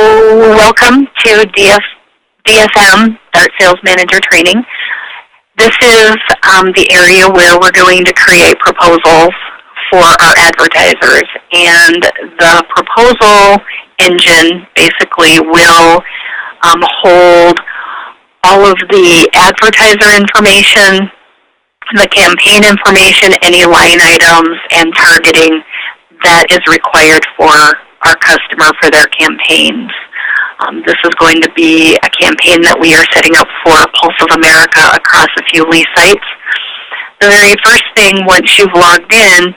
welcome to DSM, Start Sales Manager Training. This is the area where we're going to create proposals for our advertisers. And the proposal engine basically will hold all of the advertiser information, the campaign information, any line items, and targeting that is required for our customer for their campaigns. This is going to be a campaign that we are setting up for Pulse of America across a few Lee sites. The very first thing, once you've logged in,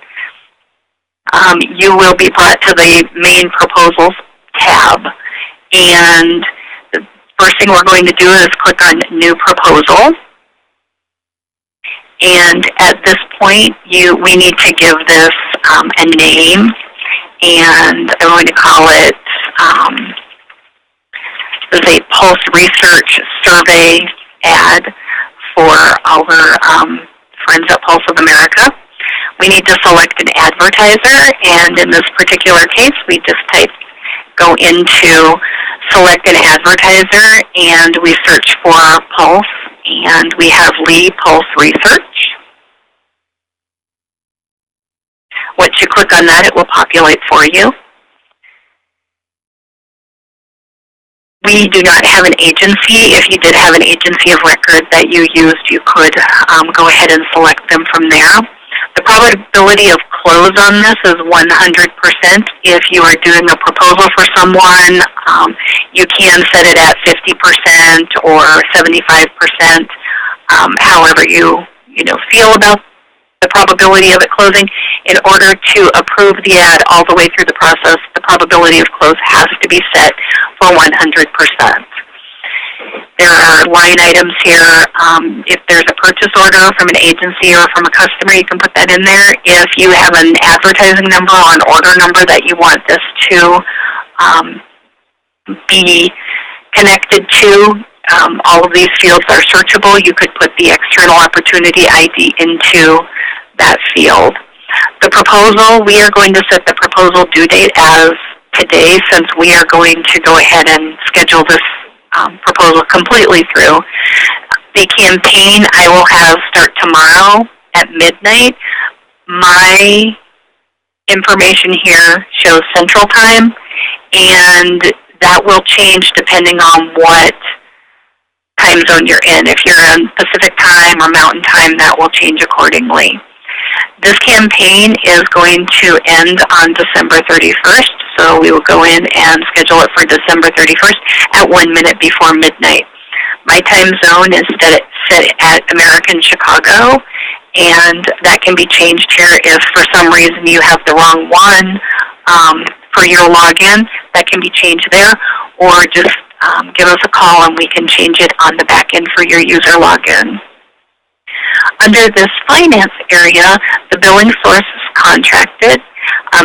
you will be brought to the main proposals tab. And the first thing we're going to do is click on New Proposal. And at this point, we need to give this a name, and I'm going to call it this is a Pulse Research Survey ad for our friends at Pulse of America. We need to select an advertiser, and in this particular case, we just go into select an advertiser, and we search for Pulse, and we have Lee Pulse Research. Once you click on that, it will populate for you. We do not have an agency. If you did have an agency of record that you used, you could go ahead and select them from there. The probability of close on this is 100%. If you are doing a proposal for someone, you can set it at 50% or 75%, however you feel about the probability of it closing. In order to approve the ad all the way through the process, the probability of close has to be set for 100%. There are line items here. If there's a purchase order from an agency or from a customer, you can put that in there. If you have an advertising number or an order number that you want this to be connected to, all of these fields are searchable. You could put the external opportunity ID into that field. The proposal, we are going to set the proposal due date as today, since we are going to go ahead and schedule this proposal completely through. The campaign I will have start tomorrow at midnight. My information here shows Central Time, and that will change depending on what time zone you're in. If you're in Pacific Time or Mountain Time, that will change accordingly. This campaign is going to end on December 31st, so we will go in and schedule it for December 31st at 1 minute before midnight. My time zone is set at American Chicago, and that can be changed here if for some reason you have the wrong one for your login. That can be changed there, or just give us a call and we can change it on the back end for your user login. Under this finance area, the billing source is contracted.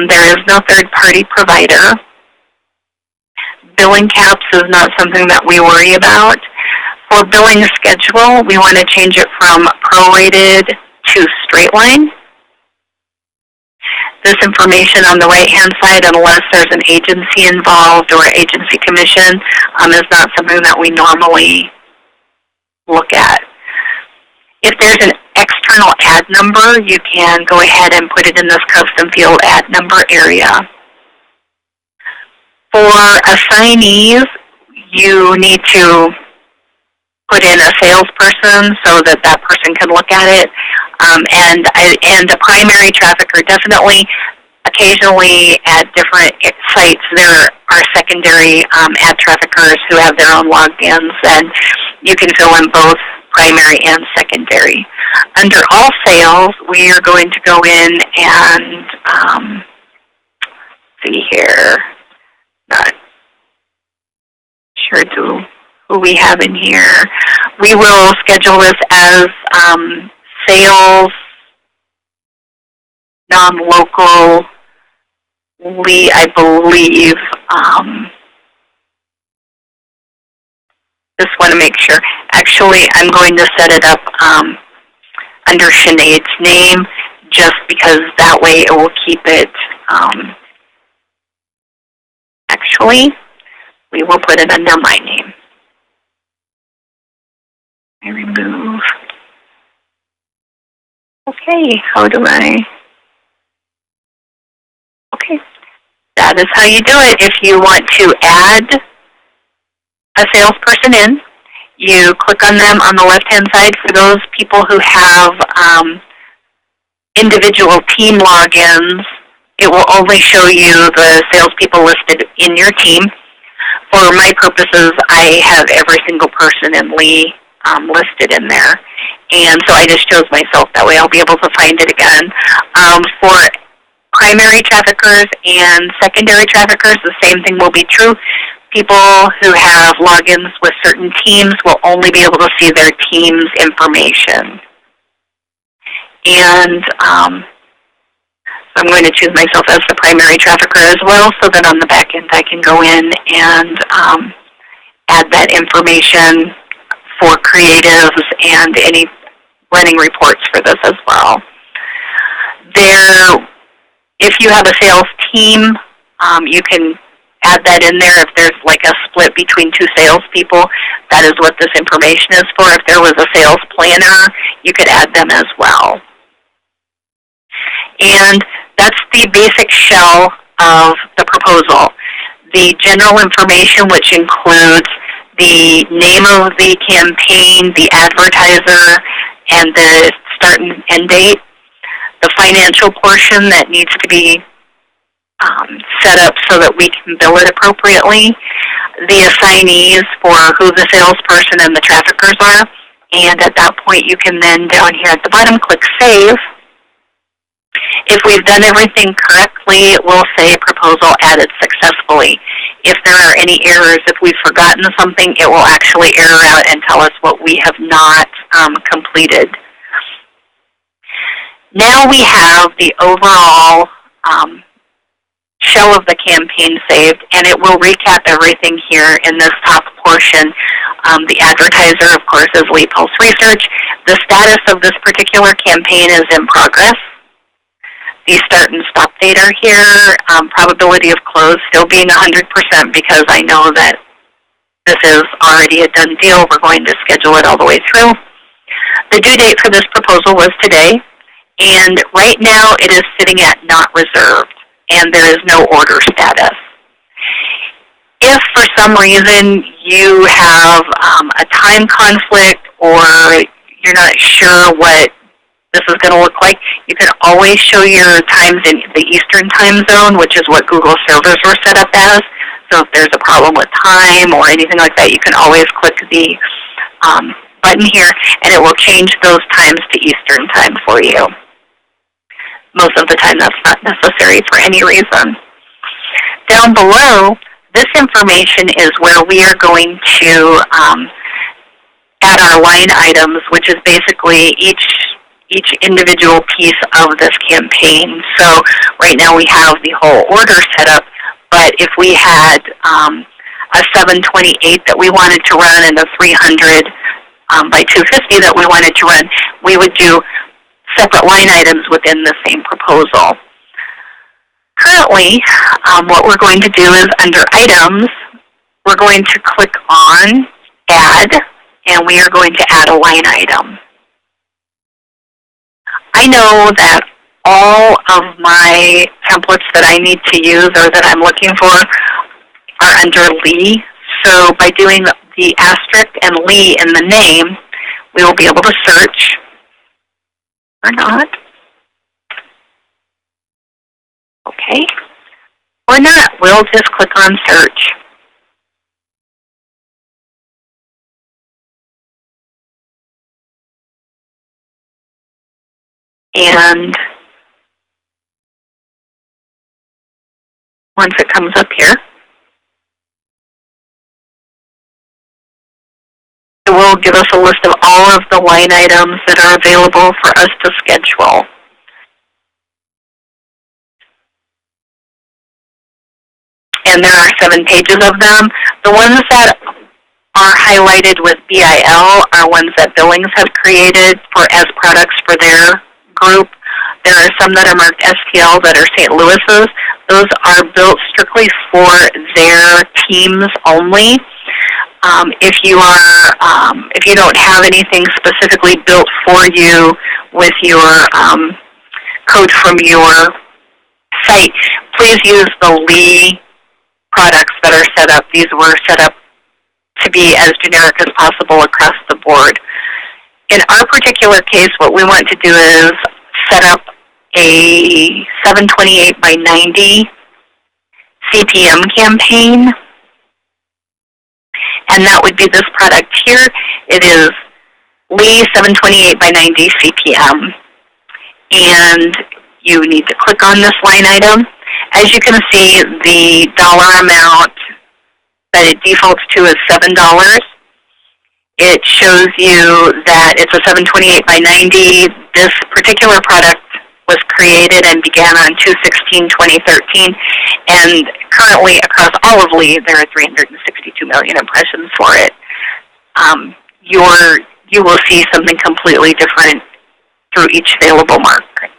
There is no third-party provider. Billing caps is not something that we worry about. For billing schedule, we want to change it from prorated to straight line. This information on the right-hand side, unless there's an agency involved or agency commission, is not something that we normally look at. If there's an external ad number, you can go ahead and put it in this custom field ad number area. For assignees, you need to put in a salesperson so that that person can look at it. And a primary trafficker, definitely. Occasionally at different sites, there are secondary ad traffickers who have their own logins, and you can fill in both primary and secondary. Under all sales, we are going to go in and see here. Not sure who we have in here. We will schedule this as sales, non-local, I believe. Just want to make sure. Actually, I'm going to set it up under Sinead's name, just because that way it will keep it. Actually, we will put it under my name. I remove. Okay, how do I? Okay, that is how you do it. If you want to add a salesperson in, you click on them on the left-hand side. For those people who have individual team logins, it will only show you the salespeople listed in your team. For my purposes, I have every single person in Lee listed in there. And so I just chose myself. That way I'll be able to find it again. For primary traffickers and secondary traffickers, the same thing will be true. People who have logins with certain teams will only be able to see their team's information. And so I'm going to choose myself as the primary trafficker as well, so that on the back end I can go in and add that information for creatives and any running reports for this as well. If you have a sales team, you can add that in there. If there's like a split between two salespeople, that is what this information is for. If there was a sales planner, you could add them as well. And that's the basic shell of the proposal. The general information, which includes the name of the campaign, the advertiser, and the start and end date. The financial portion that needs to be set up so that we can bill it appropriately. The assignees for who the salesperson and the traffickers are. And at that point, you can then, down here at the bottom, click Save. If we've done everything correctly, it will say proposal added successfully. If there are any errors, if we've forgotten something, it will actually error out and tell us what we have not completed. Now we have the overall shell of the campaign saved, and it will recap everything here in this top portion. The advertiser, of course, is Lee Pulse Research. The status of this particular campaign is in progress. The start and stop date are here. Probability of close still being 100% because I know that this is already a done deal. We're going to schedule it all the way through. The due date for this proposal was today, and right now it is sitting at not reserved, and there is no order status. If for some reason you have a time conflict or you're not sure what this is going to look like, you can always show your times in the Eastern time zone, which is what Google servers were set up as. So if there's a problem with time or anything like that, you can always click the button here, and it will change those times to Eastern time for you. Most of the time, that's not necessary for any reason. Down below, this information is where we are going to add our line items, which is basically each individual piece of this campaign. So right now we have the whole order set up, but if we had a 728 that we wanted to run and a 300 by 250 that we wanted to run, we would do separate line items within the same proposal. Currently, what we're going to do is under Items, we're going to click on Add, and we are going to add a line item. I know that all of my templates that I need to use or that I'm looking for are under Lee. So by doing the asterisk and Lee in the name, we will be able to search or not. Okay. Or not. We'll just click on Search. And once it comes up here, it will give us a list of all of the line items that are available for us to schedule. And there are 7 pages of them. The ones that are highlighted with BIL are ones that Billings have created as products for their group. There are some that are marked STL that are St. Louis's. Those are built strictly for their teams only. If you don't have anything specifically built for you with your code from your site, please use the Lee products that are set up. These were set up to be as generic as possible across the board. In our particular case, what we want to do is set up a 728 by 90 CPM campaign, and that would be this product here. It is Lee 728 by 90 CPM, and you need to click on this line item. As you can see, the dollar amount that it defaults to is $7. It shows you that it's a 728 by 90. This particular product was created and began on 2/16/2013, and currently across all of Lee, there are 362 million impressions for it. You will see something completely different through each available market.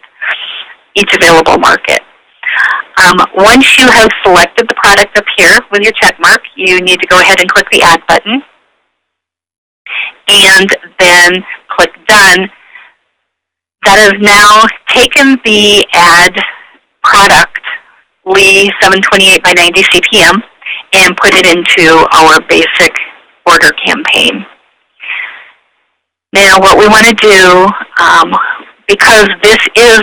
Once you have selected the product up here with your check mark, you need to go ahead and click the Add button, and then click Done. That has now taken the ad product, Lee 728 by 90 CPM, and put it into our basic order campaign. Now what we want to do, because this is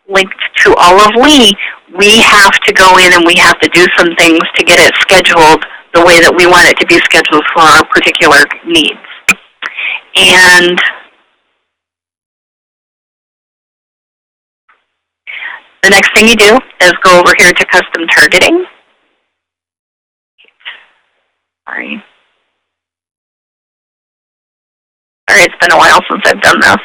linked to all of Lee, we have to go in and we have to do some things to get it scheduled the way that we want it to be scheduled for our particular needs. And the next thing you do is go over here to custom targeting. Sorry, it's been a while since I've done this.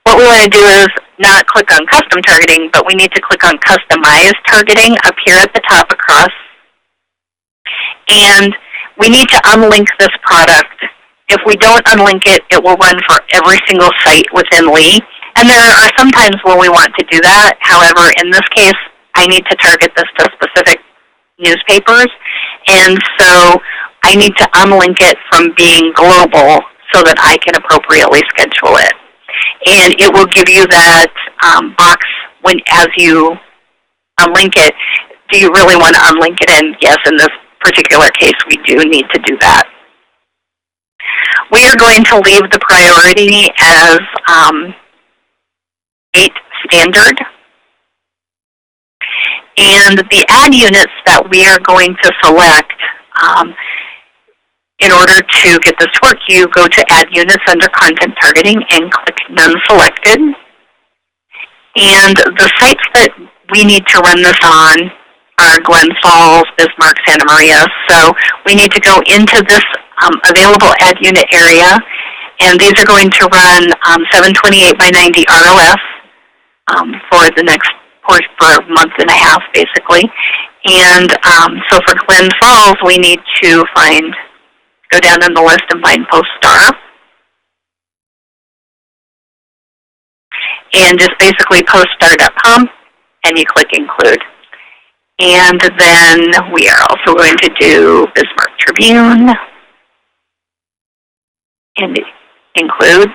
What we want to do is not click on custom targeting, but we need to click on customize targeting up here at the top across. And we need to unlink this product. If we don't unlink it, it will run for every single site within Lee. And there are some times when we want to do that. However, in this case, I need to target this to specific newspapers. And so I need to unlink it from being global so that I can appropriately schedule it. And it will give you that box as you unlink it. Do you really want to unlink it? And yes, in this particular case, we do need to do that. We are going to leave the priority as 8 standard. And the ad units that we are going to select, in order to get this to work, you go to Add Units under Content Targeting and click None Selected. And the sites that we need to run this on are Glen Falls, Bismarck, Santa Maria. So we need to go into this available ad unit area, and these are going to run 728 by 90 ROS for the next for a month and a half, basically. And so for Glen Falls, we need to go down in the list and find PostStar. And just basically poststar.com, and you click Include. And then we are also going to do Bismarck Tribune and Include.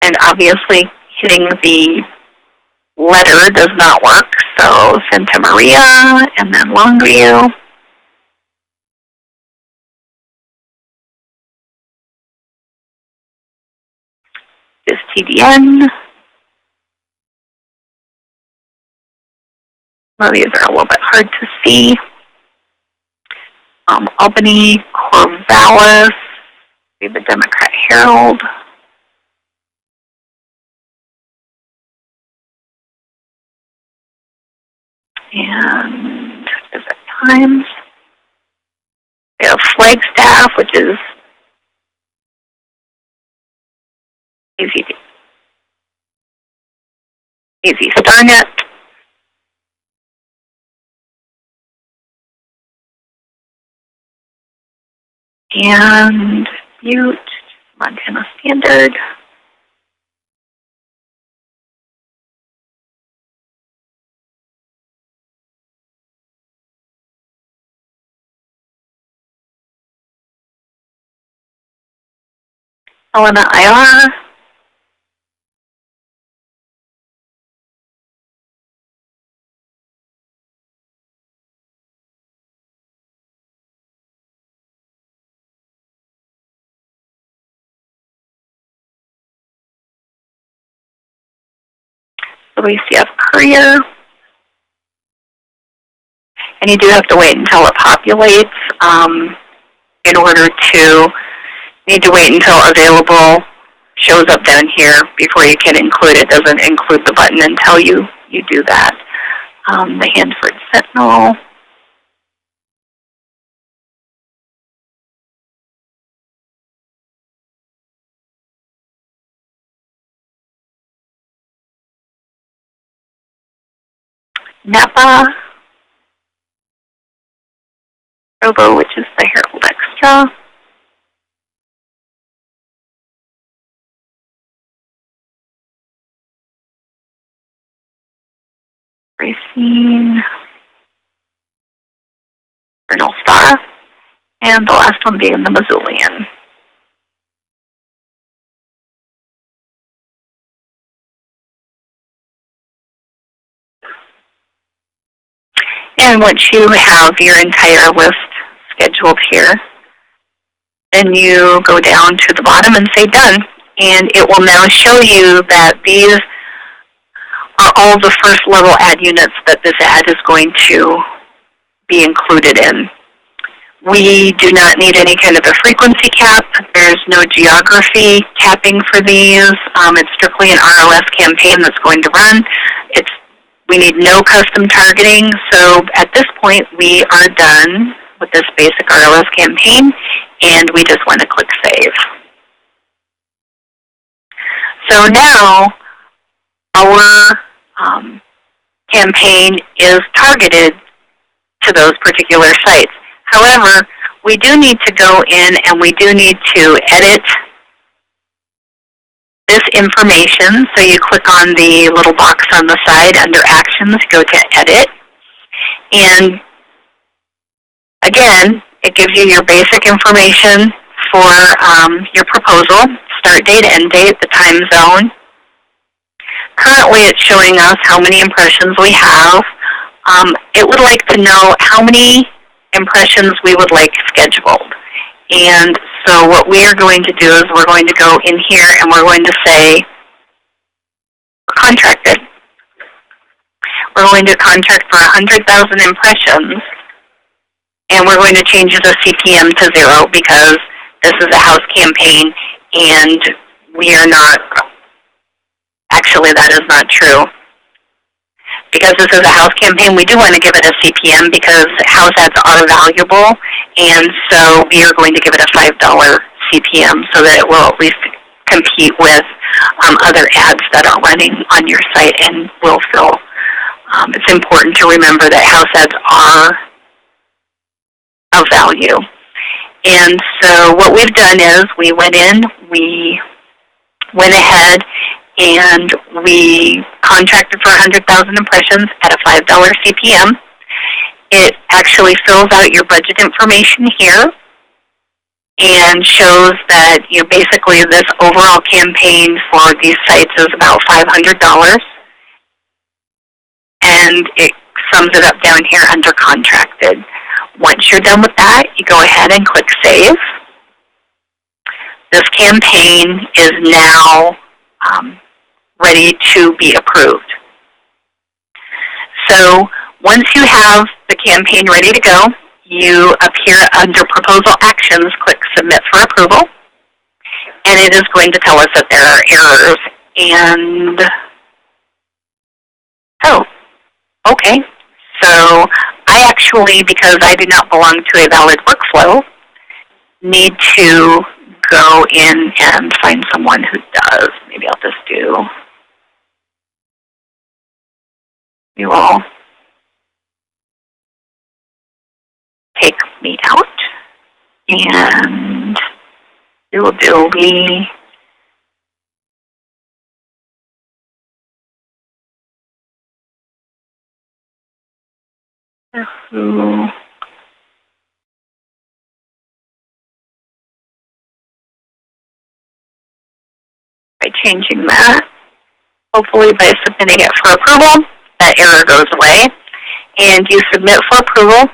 And obviously hitting the letter does not work, so Santa Maria and then Longview. Is TDN. Well, these are a little bit hard to see. Albany, Corvallis, the Democrat Herald. And Visit Times. We have Flagstaff, which is Easy Starnet. and Butte, Montana Standard. Helena IR. WCF Courier. And you do have to wait until it populates in order to, need to wait until available shows up down here before you can include it. It doesn't include the button until you do that. The Hanford Sentinel. Napa. Robo, which is the Herald Extra. Racine. Journal Star. And the last one being the Missoulian. And once you have your entire list scheduled here, then you go down to the bottom and say done. And it will now show you that these are all the first level ad units that this ad is going to be included in. We do not need any kind of a frequency cap. There's no geography capping for these. It's strictly an RLS campaign that's going to run. We need no custom targeting. So at this point, we are done with this basic RLS campaign, and we just want to click Save. So now our campaign is targeted to those particular sites. However, we do need to go in and we do need to edit this information. So you click on the little box on the side under Actions, go to Edit. And again, it gives you your basic information for your proposal, start date, end date, the time zone. Currently, it's showing us how many impressions we have. It would like to know how many impressions we would like scheduled. And so what we are going to do is we're going to go in here and we're going to say contracted. We're going to contract for 100,000 impressions, and we're going to change the CPM to 0 because this is a house campaign and we are not, actually that is not true. Because this is a house campaign, we do want to give it a CPM because house ads are valuable, and so we are going to give it a $5 CPM so that it will at least compete with other ads that are running on your site and will fill. It's important to remember that house ads are of value. And so what we've done is we went ahead and we contracted for 100,000 impressions at a $5 CPM. It actually fills out your budget information here and shows that basically this overall campaign for these sites is about $500. And it sums it up down here under contracted. Once you're done with that, you go ahead and click Save. This campaign is now ready to be approved. So once you have the campaign ready to go, you up here under Proposal Actions, click Submit for Approval, and it is going to tell us that there are errors. And, oh, okay. So I actually, because I do not belong to a valid workflow, need to go in and find someone who does. Maybe I'll just do you all take me out. And we will by changing that. Hopefully by submitting it for approval, that error goes away. And you submit for approval.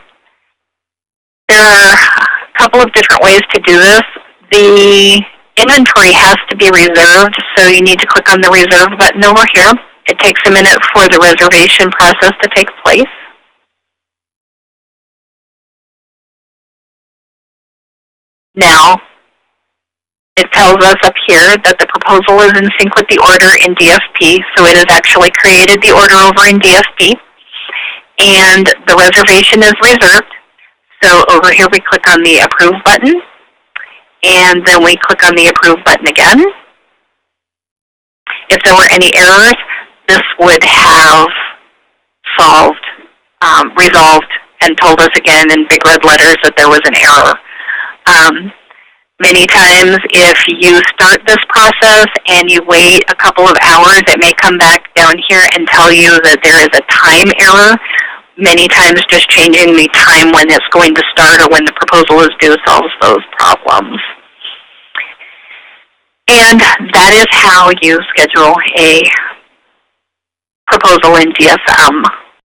There are a couple of different ways to do this. The inventory has to be reserved, so you need to click on the reserve button over here. It takes a minute for the reservation process to take place. Now, it tells us up here that the proposal is in sync with the order in DFP, so it has actually created the order over in DFP. And the reservation is reserved. So over here we click on the Approve button, and then we click on the Approve button again. If there were any errors, this would have resolved and told us again in big red letters that there was an error. Many times if you start this process and you wait a couple of hours, it may come back down here and tell you that there is a time error. Many times just changing the time when it's going to start or when the proposal is due solves those problems. And that is how you schedule a proposal in DSM.